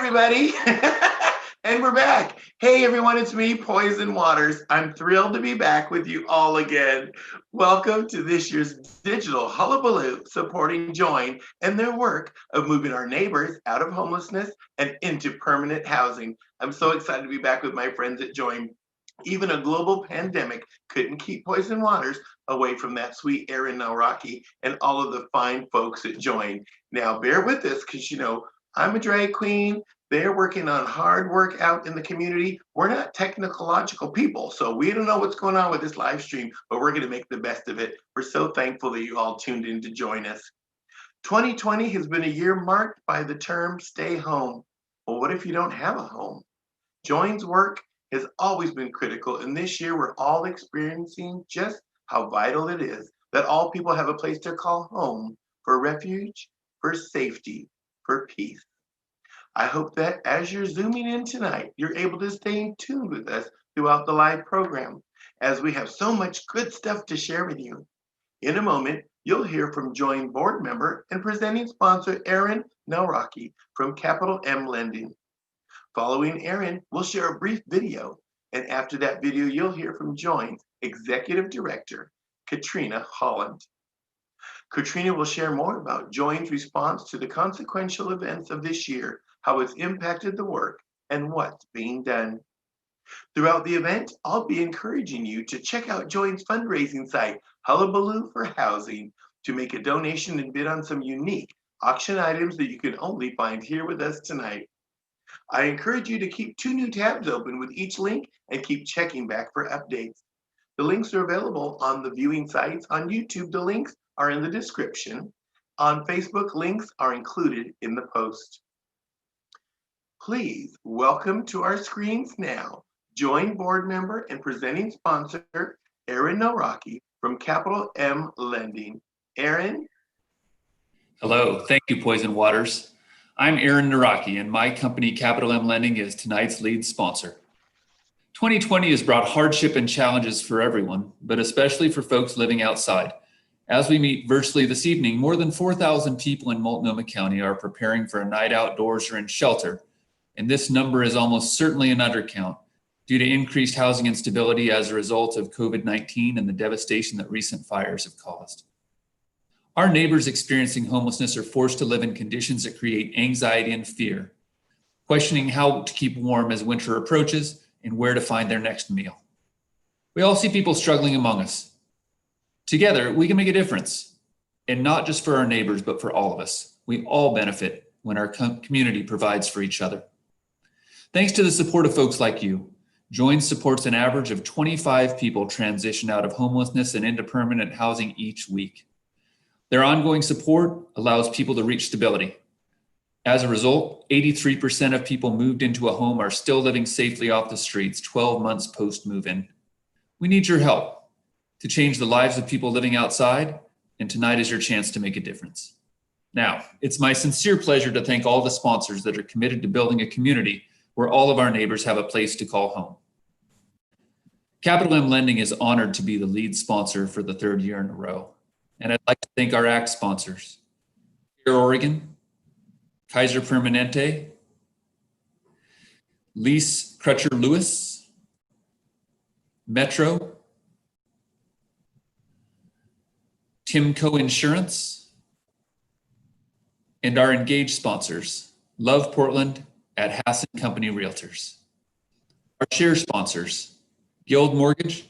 everybody. And we're back. Hey, everyone, it's me, Poison Waters. I'm thrilled to be back with you all again. Welcome to this year's digital Hullabaloo supporting Join and their work of moving our neighbors out of homelessness and into permanent housing. I'm so excited to be back with my friends at Join. Even a global pandemic couldn't keep Poison Waters away from that sweet Erin Rocky and all of the fine folks at Join. Now, bear with us because, I'm a drag queen. They're working on hard work out in the community. We're not technological people, so we don't know what's going on with this live stream, but we're going to make the best of it. We're so thankful that you all tuned in to join us. 2020 has been a year marked by the term stay home. Well, what if you don't have a home? Join's work has always been critical, and this year we're all experiencing just how vital it is that all people have a place to call home for refuge, for safety, for peace. I hope that as you're zooming in tonight, you're able to stay in tune with us throughout the live program, as we have so much good stuff to share with you. In a moment, you'll hear from Join board member and presenting sponsor Erin Nelrocky from Capital M Lending. Following Erin, we'll share a brief video, and after that video, you'll hear from Join's Executive Director, Katrina Holland. Katrina will share more about Join's response to the consequential events of this year, how it's impacted the work, and what's being done. Throughout the event, I'll be encouraging you to check out Join's fundraising site, Hullabaloo for Housing, to make a donation and bid on some unique auction items that you can only find here with us tonight. I encourage you to keep 2 new tabs open with each link and keep checking back for updates. The links are available on the viewing sites. On YouTube, the links are in the description. On Facebook, links are included in the post. Please welcome to our screens now, Join board member and presenting sponsor, Erin Nelrocky from Capital M Lending. Erin? Hello, thank you, Poison Waters. I'm Erin Nelrocky, and my company, Capital M Lending, is tonight's lead sponsor. 2020 has brought hardship and challenges for everyone, but especially for folks living outside. As we meet virtually this evening, more than 4,000 people in Multnomah County are preparing for a night outdoors or in shelter, and this number is almost certainly an undercount due to increased housing instability as a result of COVID-19 and the devastation that recent fires have caused. Our neighbors experiencing homelessness are forced to live in conditions that create anxiety and fear, questioning how to keep warm as winter approaches and where to find their next meal. We all see people struggling among us. Together, we can make a difference, and not just for our neighbors, but for all of us. We all benefit when our community provides for each other. Thanks to the support of folks like you, Join supports an average of 25 people transition out of homelessness and into permanent housing each week. Their ongoing support allows people to reach stability. As a result, 83% of people moved into a home are still living safely off the streets 12 months post-move-in. We need your help to change the lives of people living outside, and tonight is your chance to make a difference. Now, it's my sincere pleasure to thank all the sponsors that are committed to building a community where all of our neighbors have a place to call home. Capital M Lending is honored to be the lead sponsor for the 3rd year in a row. And I'd like to thank our ACT sponsors, Air Oregon, Kaiser Permanente, Lease Crutcher Lewis, Metro, Timco Insurance, and our engaged sponsors, Love Portland at Hassan Company Realtors. Our share sponsors, Guild Mortgage,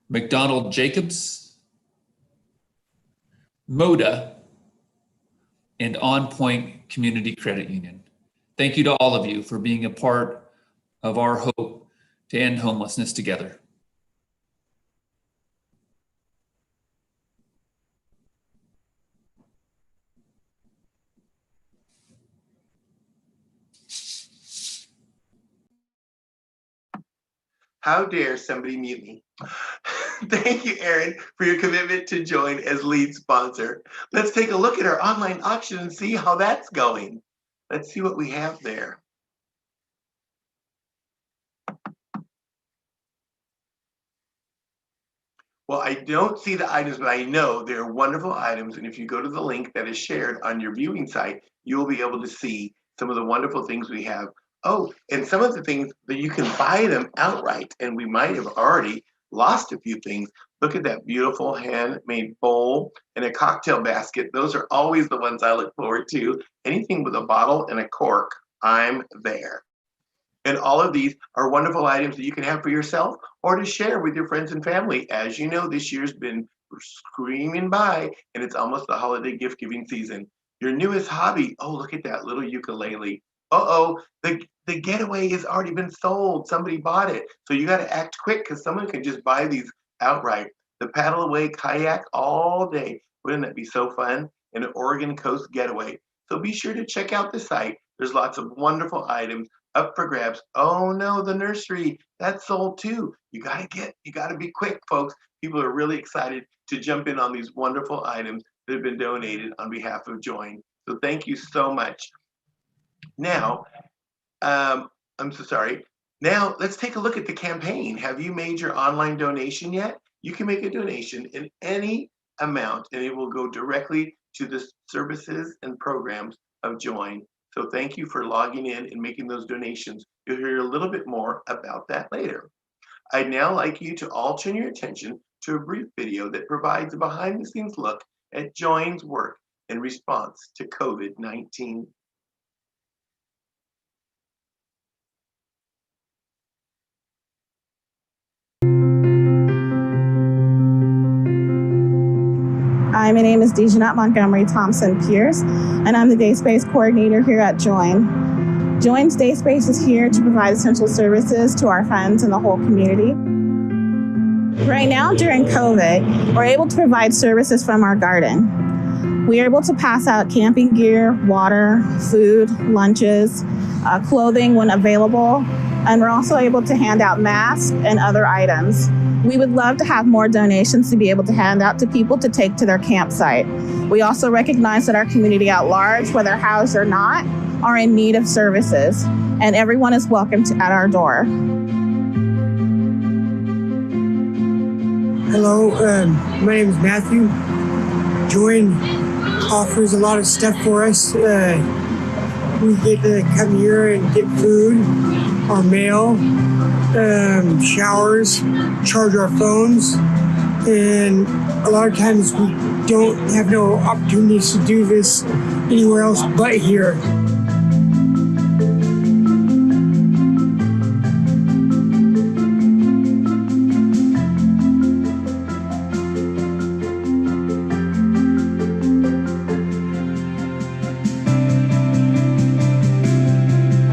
McDonald Jacobs, Moda, and On Point Community Credit Union. Thank you to all of you for being a part of our hope to end homelessness together. How dare somebody mute me? Thank you, Erin, for your commitment to Join as lead sponsor. Let's take a look at our online auction and see how that's going. Let's see what we have there. Well, I don't see the items, but I know they're wonderful items. And if you go to the link that is shared on your viewing site, you will be able to see some of the wonderful things we have. Oh, and some of the things that you can buy them outright, and we might have already lost a few things. Look at that beautiful handmade bowl and a cocktail basket. Those are always the ones I look forward to. Anything with a bottle and a cork, I'm there. And all of these are wonderful items that you can have for yourself or to share with your friends and family. As you know, this year's been screaming by and it's almost the holiday gift giving season. Your newest hobby, oh, look at that little ukulele. Uh-oh, the getaway has already been sold. Somebody bought it. So you got to act quick because someone can just buy these outright. The paddle away kayak all day. Wouldn't that be so fun? An Oregon coast getaway. So be sure to check out the site. There's lots of wonderful items up for grabs. Oh no, the nursery, that's sold too. You gotta be quick, folks. People are really excited to jump in on these wonderful items that have been donated on behalf of Join. So thank you so much. Now, I'm so sorry. Now let's take a look at the campaign. Have you made your online donation yet? You can make a donation in any amount and it will go directly to the services and programs of Join. So thank you for logging in and making those donations. You'll hear a little bit more about that later. I'd now like you to all turn your attention to a brief video that provides a behind the scenes look at Join's work in response to COVID-19. Hi, my name is Dejanette Montgomery Thompson Pierce, and I'm the Day Space Coordinator here at Join. Join's Day Space is here to provide essential services to our friends and the whole community. Right now, during COVID, we're able to provide services from our garden. We are able to pass out camping gear, water, food, lunches, clothing when available, and we're also able to hand out masks and other items. We would love to have more donations to be able to hand out to people to take to their campsite. We also recognize that our community at large, whether housed or not, are in need of services, and everyone is welcome at our door. Hello, my name is Matthew. Join offers a lot of stuff for us. We get to come here and get food, our mail, showers, charge our phones, and a lot of times we don't have no opportunities to do this anywhere else but here.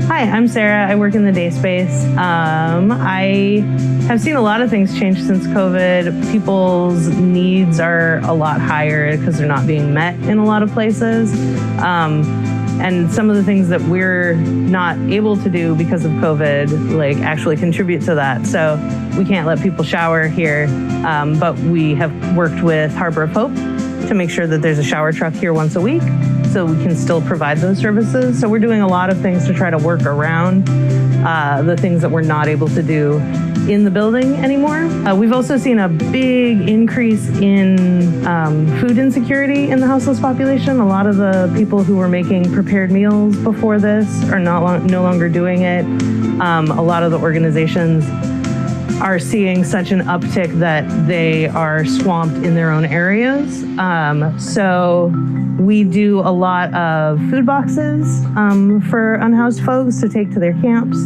Hi, I'm Sarah. I work in the day space. I have seen a lot of things change since COVID. People's needs are a lot higher because they're not being met in a lot of places. And some of the things that we're not able to do because of COVID, like actually contribute to that. So we can't let people shower here, but we have worked with Harbor of Hope to make sure that there's a shower truck here once a week, so we can still provide those services. So we're doing a lot of things to try to work around the things that we're not able to do in the building anymore. We've also seen a big increase in food insecurity in the houseless population. A lot of the people who were making prepared meals before this are no longer doing it. A lot of the organizations are seeing such an uptick that they are swamped in their own areas. So we do a lot of food boxes for unhoused folks to take to their camps.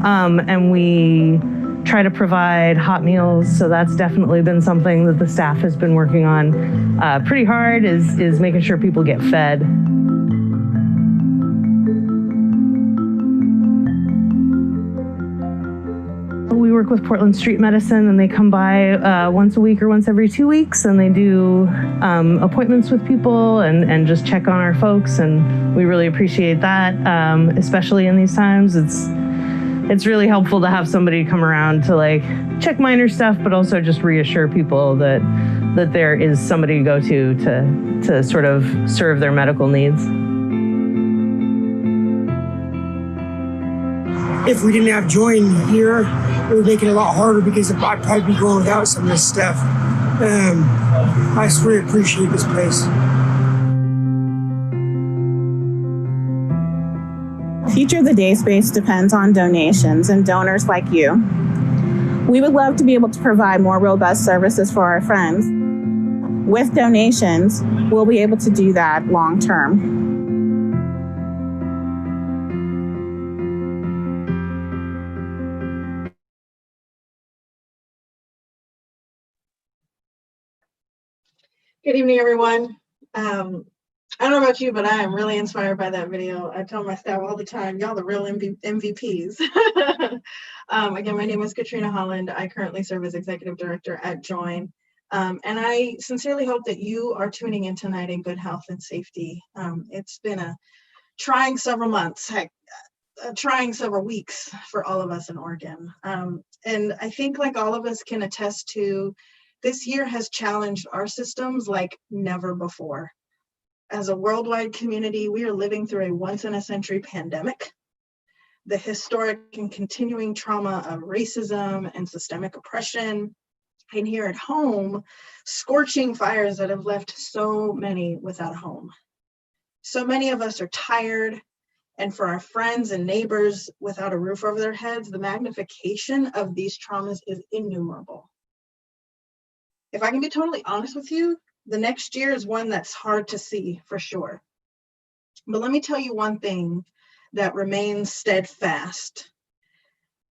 And we try to provide hot meals. So that's definitely been something that the staff has been working on pretty hard, is making sure people get fed. We work with Portland Street Medicine, and they come by once a week or once every 2 weeks, and they do appointments with people and just check on our folks, and we really appreciate that, especially in these times. It's really helpful to have somebody come around to like check minor stuff, but also just reassure people that there is somebody to go to sort of serve their medical needs. If we didn't have Join here, it would make it a lot harder because I'd probably be going without some of this stuff. I just really appreciate this place. future of the day space depends on donations and donors like you. We would love to be able to provide more robust services for our friends. With donations, we'll be able to do that long term. Good evening, everyone. I don't know about you, but I am really inspired by that video. I tell my staff all the time, y'all the real MVPs. Again, my name is Katrina Holland. I currently serve as Executive Director at Join. And I sincerely hope that you are tuning in tonight in good health and safety. It's been a trying several months, heck, trying several weeks for all of us in Oregon. And I think like all of us can attest to, this year has challenged our systems like never before. As a worldwide community, we are living through a once-in-a-century pandemic. The historic and continuing trauma of racism and systemic oppression, and here at home, scorching fires that have left so many without a home. So many of us are tired, and for our friends and neighbors without a roof over their heads, the magnification of these traumas is innumerable. If I can be totally honest with you, the next year is one that's hard to see for sure. But let me tell you one thing that remains steadfast.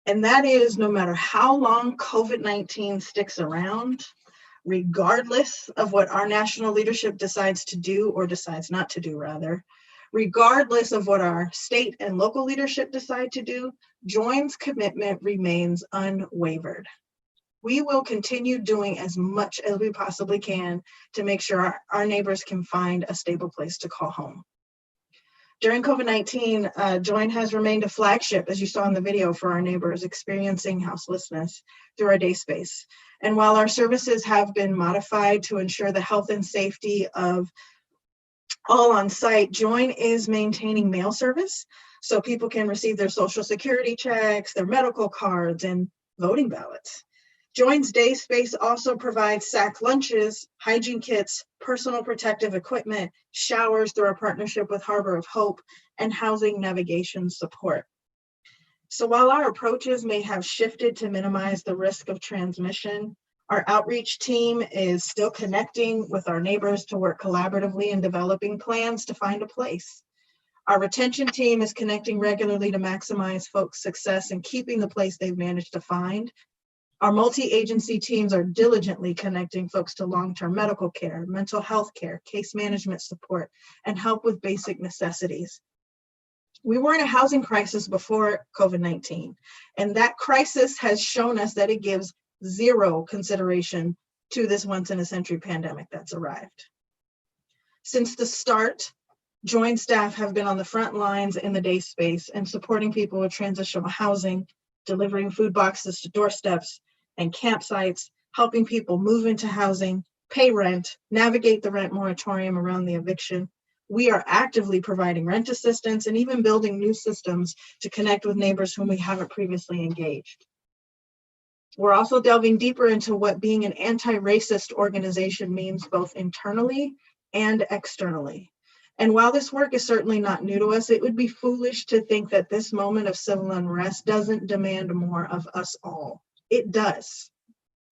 And that is, no matter how long COVID-19 sticks around, regardless of what our national leadership decides to do, or decides not to do rather, regardless of what our state and local leadership decide to do, Join's commitment remains unwavered. We will continue doing as much as we possibly can to make sure our neighbors can find a stable place to call home. During COVID-19, Join has remained a flagship, as you saw in the video, for our neighbors experiencing houselessness through our day space. And while our services have been modified to ensure the health and safety of all on site, Join is maintaining mail service so people can receive their social security checks, their medical cards, and voting ballots. Join's day space also provides sack lunches, hygiene kits, personal protective equipment, showers through our partnership with Harbor of Hope, and housing navigation support. So while our approaches may have shifted to minimize the risk of transmission, our outreach team is still connecting with our neighbors to work collaboratively in developing plans to find a place. Our retention team is connecting regularly to maximize folks' success in keeping the place they've managed to find. Our multi-agency teams are diligently connecting folks to long-term medical care, mental health care, case management support, and help with basic necessities. We were in a housing crisis before COVID-19, and that crisis has shown us that it gives zero consideration to this once-in-a-century pandemic that's arrived. Since the start, Join staff have been on the front lines in the day space and supporting people with transitional housing, delivering food boxes to doorsteps and campsites, helping people move into housing, pay rent, navigate the rent moratorium around the eviction. We are actively providing rent assistance and even building new systems to connect with neighbors whom we haven't previously engaged. We're also delving deeper into what being an anti-racist organization means both internally and externally. And while this work is certainly not new to us, it would be foolish to think that this moment of civil unrest doesn't demand more of us all. It does.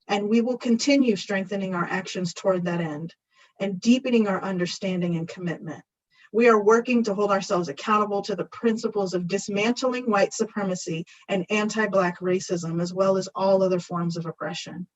And we will continue strengthening our actions toward that end and deepening our understanding and commitment. We are working to hold ourselves accountable to the principles of dismantling white supremacy and anti-Black racism, as well as all other forms of oppression.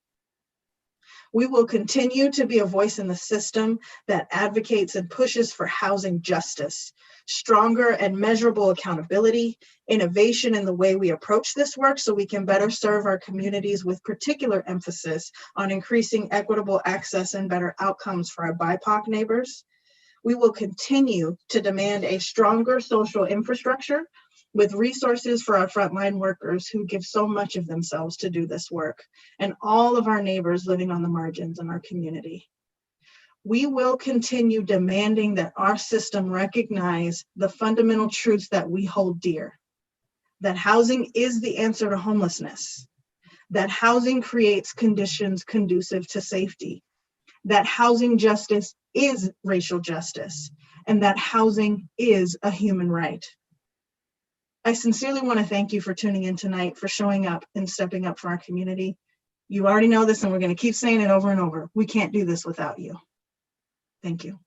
We will continue to be a voice in the system that advocates and pushes for housing justice, stronger and measurable accountability, innovation in the way we approach this work so we can better serve our communities, with particular emphasis on increasing equitable access and better outcomes for our BIPOC neighbors. We will continue to demand a stronger social infrastructure with resources for our frontline workers who give so much of themselves to do this work, and all of our neighbors living on the margins in our community. We will continue demanding that our system recognize the fundamental truths that we hold dear, that housing is the answer to homelessness, that housing creates conditions conducive to safety, that housing justice is racial justice, and that housing is a human right. I sincerely want to thank you for tuning in tonight, for showing up and stepping up for our community. You already know this, and we're going to keep saying it over and over. We can't do this without you. Thank you.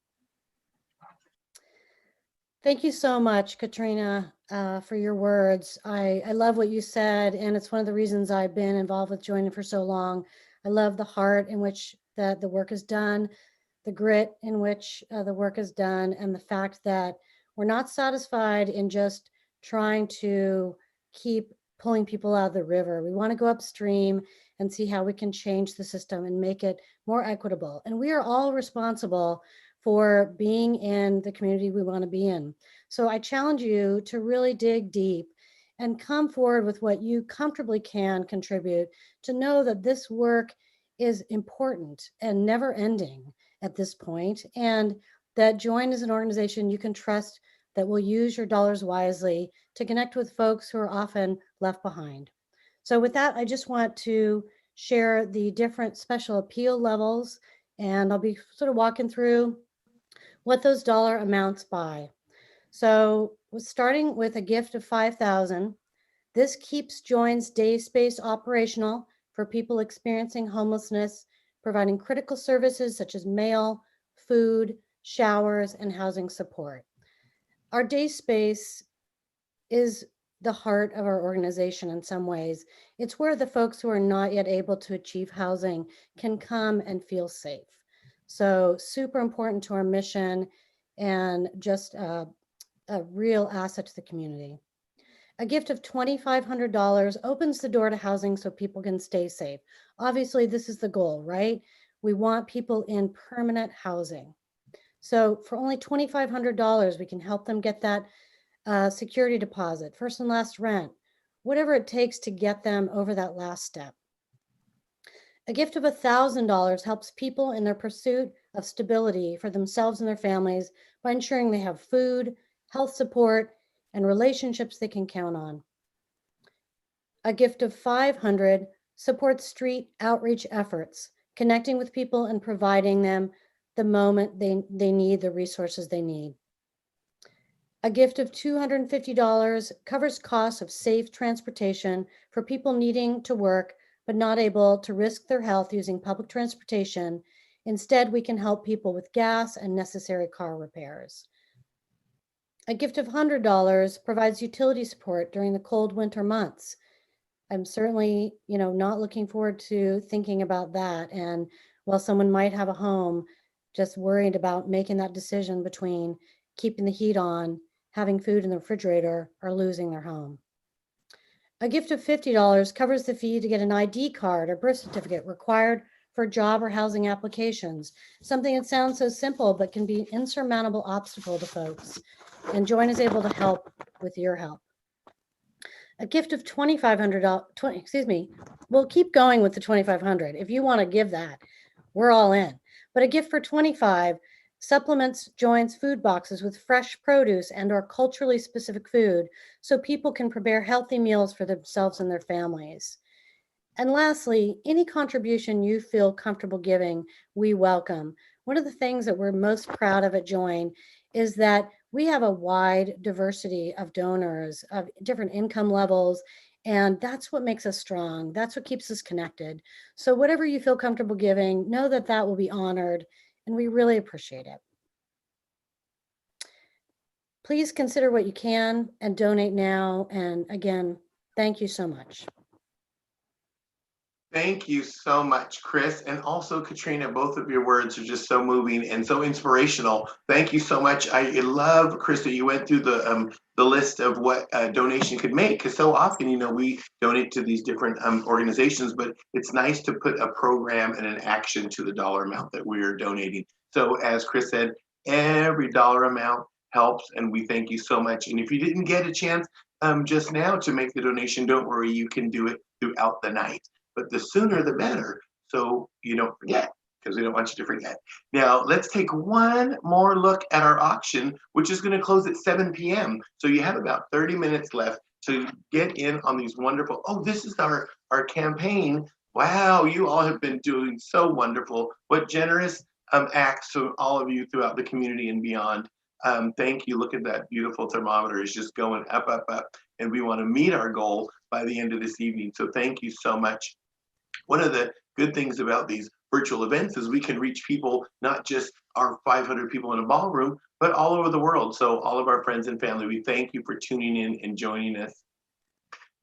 Thank you so much, Katrina, for your words. I love what you said, and it's one of the reasons I've been involved with Joining for so long. I love the heart in which the work is done, the grit in which the work is done, and the fact that we're not satisfied in just trying to keep pulling people out of the river. We want to go upstream and see how we can change the system and make it more equitable. And we are all responsible for being in the community we want to be in. So I challenge you to really dig deep and come forward with what you comfortably can contribute, to know that this work is important and never ending at this point, and that Join is an organization you can trust that will use your dollars wisely to connect with folks who are often left behind. So with that, I just want to share the different special appeal levels, and I'll be sort of walking through what those dollar amounts by. So starting with a gift of $5,000, this keeps Join's day space operational for people experiencing homelessness, providing critical services such as mail, food, showers, and housing support. Our day space is the heart of our organization in some ways. It's where the folks who are not yet able to achieve housing can come and feel safe. So super important to our mission, and just a real asset to the community. A gift of $2,500 opens the door to housing so people can stay safe. Obviously, this is the goal, right? We want people in permanent housing. So for only $2,500, we can help them get that security deposit, first and last rent, whatever it takes to get them over that last step. A gift of $1,000 helps people in their pursuit of stability for themselves and their families by ensuring they have food, health support, and relationships they can count on. A gift of $500 supports street outreach efforts, connecting with people and providing them the moment they need the resources they need. A gift of $250 covers costs of safe transportation for people needing to work but not able to risk their health using public transportation. Instead, we can help people with gas and necessary car repairs. A gift of $100 provides utility support during the cold winter months. I'm certainly, not looking forward to thinking about that. And while someone might have a home, just worried about making that decision between keeping the heat on, having food in the refrigerator, or losing their home. A gift of $50 covers the fee to get an ID card or birth certificate required for job or housing applications, something that sounds so simple but can be an insurmountable obstacle to folks. And Join is able to help with your help. A gift of $2,500, we'll keep going with the $2,500. If you want to give that, we're all in. But a gift for $25 supplements Join's food boxes with fresh produce and or culturally specific food so people can prepare healthy meals for themselves and their families. And lastly, any contribution you feel comfortable giving, we welcome. One of the things that we're most proud of at Join is that we have a wide diversity of donors of different income levels, and that's what makes us strong. That's what keeps us connected. So whatever you feel comfortable giving, know that that will be honored, and we really appreciate it. Please consider what you can and donate now. And again, thank you so much. Thank you so much, Chris, and also Katrina. Both of your words are just so moving and so inspirational. Thank you so much. I love, Chris, that you went through the list of what a donation could make, because so often, we donate to these different organizations, but it's nice to put a program and an action to the dollar amount that we're donating. So as Chris said, every dollar amount helps, and we thank you so much. And if you didn't get a chance just now to make the donation, don't worry, you can do it throughout the night. But the sooner the better, so you don't forget, because we don't want you to forget. Now, let's take one more look at our auction, which is going to close at 7 p.m. So you have about 30 minutes left to get in on these wonderful, this is our campaign. Wow, you all have been doing so wonderful. What generous acts from all of you throughout the community and beyond. Thank you. Look at that beautiful thermometer. It's just going up, up, up. and we want to meet our goal by the end of this evening. So thank you so much. One of the good things about these virtual events is we can reach people, not just our 500 people in a ballroom, but all over the world. So all of our friends and family, we thank you for tuning in and joining us.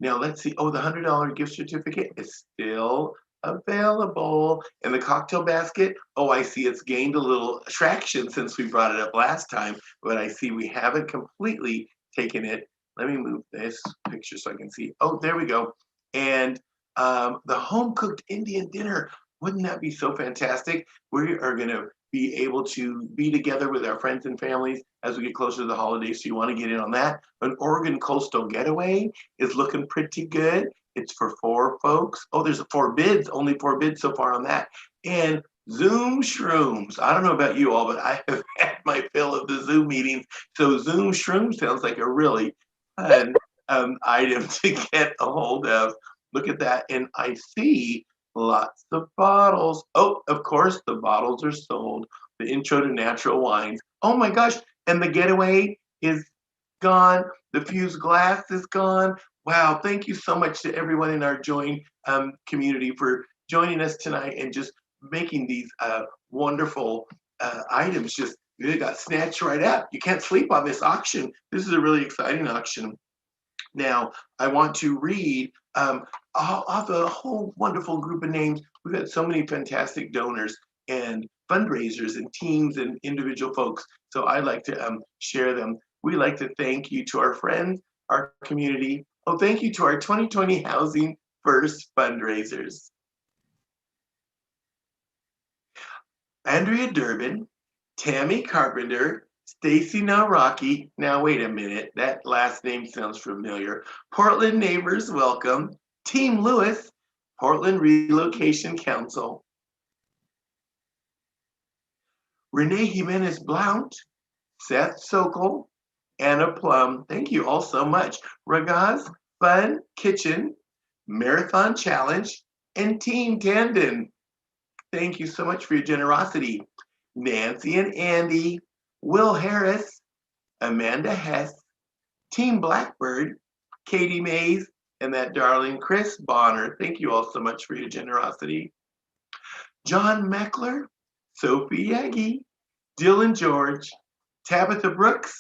Now let's see. Oh, the $100 gift certificate is still available. And the cocktail basket, oh, I see it's gained a little traction since we brought it up last time, but I see we haven't completely taken it. Let me move this picture so I can see. Oh, there we go. And the home cooked Indian dinner, wouldn't that be so fantastic? We are going to be able to be together with our friends and families as we get closer to the holidays. So you want to get in on that. An Oregon coastal getaway is looking pretty good. It's for 4 folks. Oh, there's 4 bids, only 4 bids so far on that. And Zoom shrooms. I don't know about you all, but I have had my fill of the Zoom meetings. So Zoom shrooms sounds like a really fun item to get a hold of. Look at that. And I see lots of bottles. Oh, of course, the bottles are sold. The intro to natural wines. Oh my gosh. And the getaway is gone. The fused glass is gone. Wow. Thank you so much to everyone in our Join community for joining us tonight and just making these wonderful items just they got snatched right up. You can't sleep on this auction. This is a really exciting auction. Now, I want to read off a whole wonderful group of names. We've had so many fantastic donors and fundraisers and teams and individual folks. So I'd like to share them. We'd like to thank you to our friends, our community. Oh, thank you to our 2020 Housing First fundraisers. Andrea Durbin, Tammy Carpenter, Stacy Nawrocki. Now, wait a minute. That last name sounds familiar. Portland Neighbors Welcome. Team Lewis, Portland Relocation Council. Renee Jimenez Blount, Seth Sokol, Anna Plum. Thank you all so much. Ragaz Fun Kitchen, Marathon Challenge, and Team Tandon. Thank you so much for your generosity. Nancy and Andy, Will Harris, Amanda Hess, Team Blackbird, Katie Mays, and that darling Chris Bonner. Thank you all so much for your generosity. John Meckler, Sophie Yagi, Dylan George, Tabitha Brooks,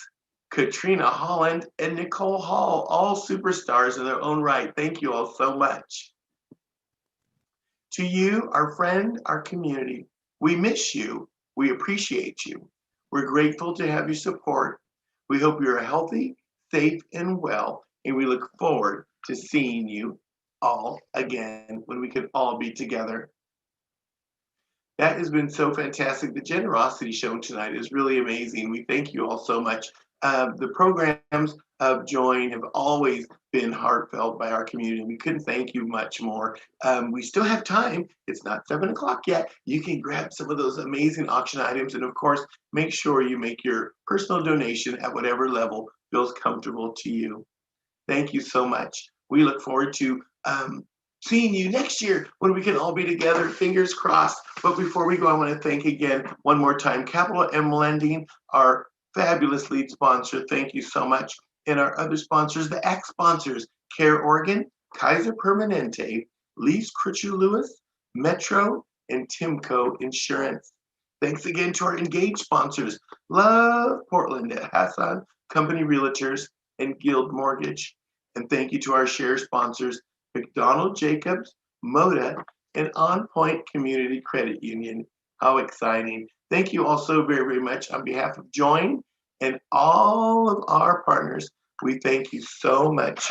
Katrina Holland, and Nicole Hall, all superstars in their own right. Thank you all so much. To you, our friend, our community, we miss you. We appreciate you. We're grateful to have your support. We hope you're healthy, safe, and well, and we look forward to seeing you all again when we can all be together. That has been so fantastic. The generosity shown tonight is really amazing. We thank you all so much. The programs of Join have always been heartfelt by our community. We couldn't thank you much more. We still have time. It's not 7 o'clock yet. You can grab some of those amazing auction items. And of course, make sure you make your personal donation at whatever level feels comfortable to you. Thank you so much. We look forward to seeing you next year when we can all be together, fingers crossed. But before we go, I want to thank again one more time, Capital M Lending, our fabulous lead sponsor. Thank you so much. And our other sponsors, the ACT sponsors, Care Oregon, Kaiser Permanente, Lease Critcher Lewis, Metro, and Timco Insurance. Thanks again to our engaged sponsors, Love Portland at Hassan Company Realtors and Guild Mortgage. And thank you to our share sponsors, McDonald Jacobs, Moda, and On Point Community Credit Union. How exciting. Thank you all so very, very much on behalf of Join and all of our partners. We thank you so much